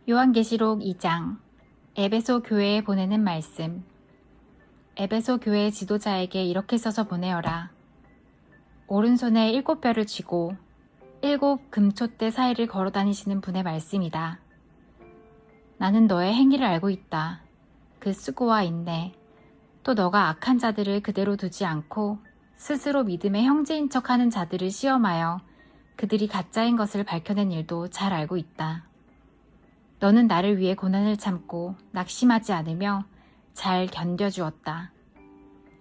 요한계시록 2장 에베소 교회에 보내는 말씀. 에베소 교회 지도자에게 이렇게 써서 보내어라. 오른손에 7뼈를 쥐고 7 금촛대 사이를 걸어다니시는 분의 말씀이다. 나는 너의 행위를 알고 있다. 그 수고와 인내, 또 너가 악한 자들을 그대로 두지 않고 스스로 믿음의 형제인 척하는 자들을 시험하여 그들이 가짜인 것을 밝혀낸 일도 잘 알고 있다. 너는 나를 위해 고난을 참고 낙심하지 않으며 잘 견뎌주었다.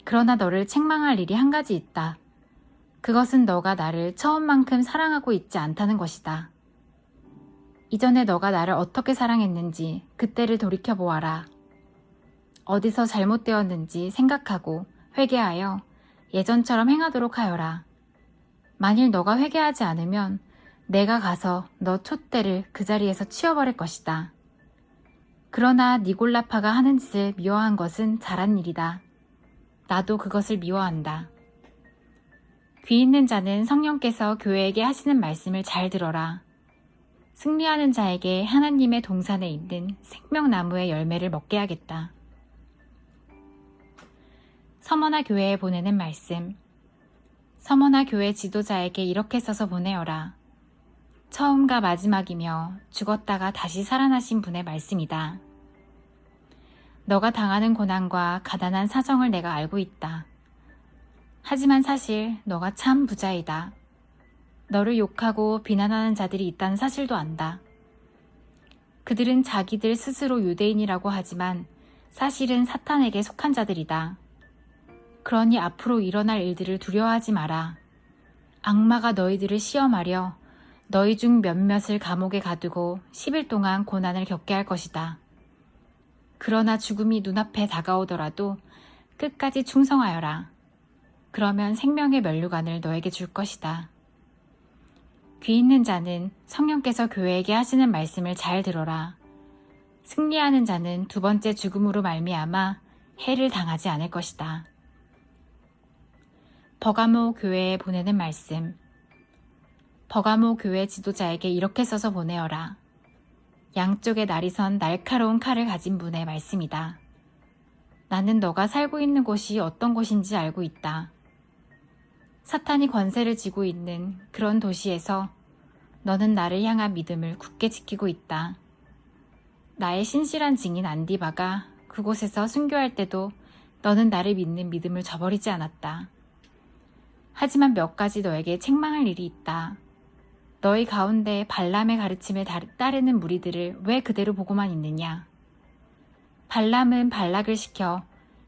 그러나 너를 책망할 일이 한 가지 있다. 그것은 너가 나를 처음만큼 사랑하고 있지 않다는 것이다. 이전에 너가 나를 어떻게 사랑했는지 그때를 돌이켜보아라. 어디서 잘못되었는지 생각하고 회개하여 예전처럼 행하도록 하여라. 만일 너가 회개하지 않으면 내가 가서 너 촛대를 그 자리에서 치워버릴 것이다. 그러나 니골라파가 하는 짓을 미워한 것은 잘한 일이다. 나도 그것을 미워한다. 귀 있는 자는 성령께서 교회에게 하시는 말씀을 잘 들어라. 승리하는 자에게 하나님의 동산에 있는 생명나무의 열매를 먹게 하겠다. 서머나 교회에 보내는 말씀. 서머나 교회 지도자에게 이렇게 써서 보내어라. 처음과 마지막이며 죽었다가 다시 살아나신 분의 말씀이다. 너가 당하는 고난과 가난한 사정을 내가 알고 있다. 하지만 사실 너가 참 부자이다. 너를 욕하고 비난하는 자들이 있다는 사실도 안다. 그들은 자기들 스스로 유대인이라고 하지만 사실은 사탄에게 속한 자들이다. 그러니 앞으로 일어날 일들을 두려워하지 마라. 악마가 너희들을 시험하려 너희 중 몇몇을 감옥에 가두고 10일 동안 고난을 겪게 할 것이다. 그러나 죽음이 눈앞에 다가오더라도 끝까지 충성하여라. 그러면 생명의 면류관을 너에게 줄 것이다. 귀 있는 자는 성령께서 교회에게 하시는 말씀을 잘 들어라. 승리하는 자는 두 번째 죽음으로 말미암아 해를 당하지 않을 것이다. 버가모 교회에 보내는 말씀. 버가모 교회 지도자에게 이렇게 써서 보내어라. 양쪽에 날이 선 날카로운 칼을 가진 분의 말씀이다. 나는 너가 살고 있는 곳이 어떤 곳인지 알고 있다. 사탄이 권세를 쥐고 있는 그런 도시에서 너는 나를 향한 믿음을 굳게 지키고 있다. 나의 신실한 증인 안디바가 그곳에서 순교할 때도 너는 나를 믿는 믿음을 저버리지 않았다. 하지만 몇 가지 너에게 책망할 일이 있다. 너희 가운데 발람의 가르침에 따르는 무리들을 왜 그대로 보고만 있느냐? 발람은 발락을 시켜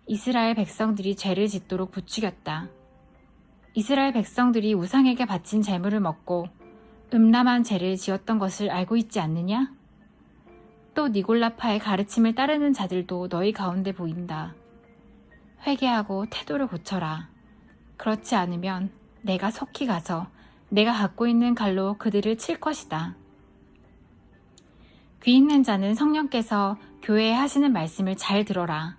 이스라엘 백성들이 죄를 짓도록 부추겼다. 이스라엘 백성들이 우상에게 바친 재물을 먹고 음란한 죄를 지었던 것을 알고 있지 않느냐? 또 니골라파의 가르침을 따르는 자들도 너희 가운데 보인다. 회개하고 태도를 고쳐라. 그렇지 않으면 내가 속히 가서 내가 갖고 있는 칼로 그들을 칠 것이다. 귀 있는 자는 성령께서 교회에 하시는 말씀을 잘 들어라.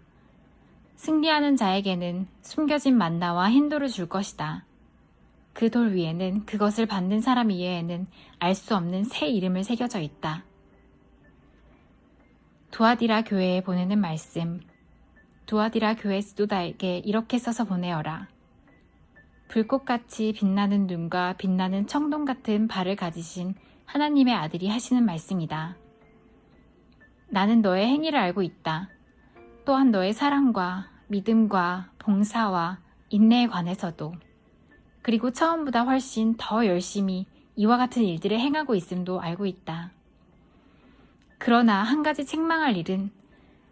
승리하는 자에게는 숨겨진 만나와 흰돌을 줄 것이다. 그 돌 위에는 그것을 받는 사람 이외에는 알 수 없는 새 이름을 새겨져 있다. 두아디라 교회에 보내는 말씀. 두아디라 교회 지도자에게 이렇게 써서 보내어라. 불꽃같이 빛나는 눈과 빛나는 청동 같은 발을 가지신 하나님의 아들이 하시는 말씀이다. 나는 너의 행위를 알고 있다. 또한 너의 사랑과 믿음과 봉사와 인내에 관해서도, 그리고 처음보다 훨씬 더 열심히 이와 같은 일들을 행하고 있음도 알고 있다. 그러나 한 가지 책망할 일은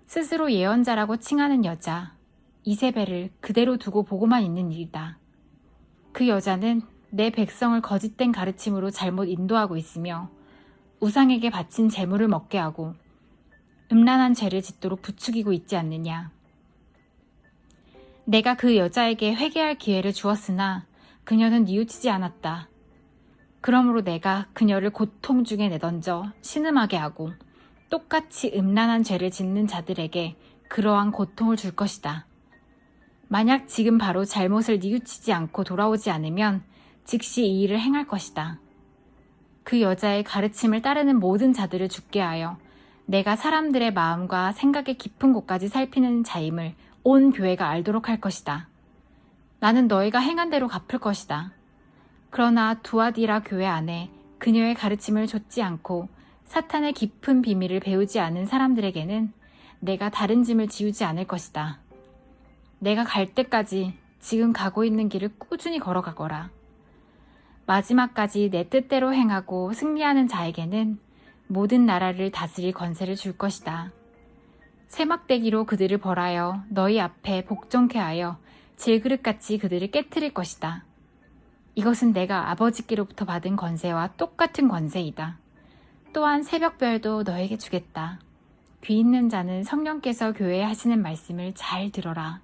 스스로 예언자라고 칭하는 여자 이세벨을 그대로 두고 보고만 있는 일이다. 그 여자는 내 백성을 거짓된 가르침으로 잘못 인도하고 있으며 우상에게 바친 재물을 먹게 하고 음란한 죄를 짓도록 부추기고 있지 않느냐. 내가 그 여자에게 회개할 기회를 주었으나 그녀는 뉘우치지 않았다. 그러므로 내가 그녀를 고통 중에 내던져 신음하게 하고 똑같이 음란한 죄를 짓는 자들에게 그러한 고통을 줄 것이다. 만약 지금 바로 잘못을 뉘우치지 않고 돌아오지 않으면 즉시 이 일을 행할 것이다. 그 여자의 가르침을 따르는 모든 자들을 죽게 하여 내가 사람들의 마음과 생각의 깊은 곳까지 살피는 자임을 온 교회가 알도록 할 것이다. 나는 너희가 행한 대로 갚을 것이다. 그러나 두아디라 교회 안에 그녀의 가르침을 좇지 않고 사탄의 깊은 비밀을 배우지 않은 사람들에게는 내가 다른 짐을 지우지 않을 것이다. 내가 갈 때까지 지금 가고 있는 길을 꾸준히 걸어가거라. 마지막까지 내 뜻대로 행하고 승리하는 자에게는 모든 나라를 다스릴 권세를 줄 것이다. 세막대기로 그들을 벌하여 너희 앞에 복종케 하여 질그릇같이 그들을 깨트릴 것이다. 이것은 내가 아버지께로부터 받은 권세와 똑같은 권세이다. 또한 새벽별도 너에게 주겠다. 귀 있는 자는 성령께서 교회에 하시는 말씀을 잘 들어라.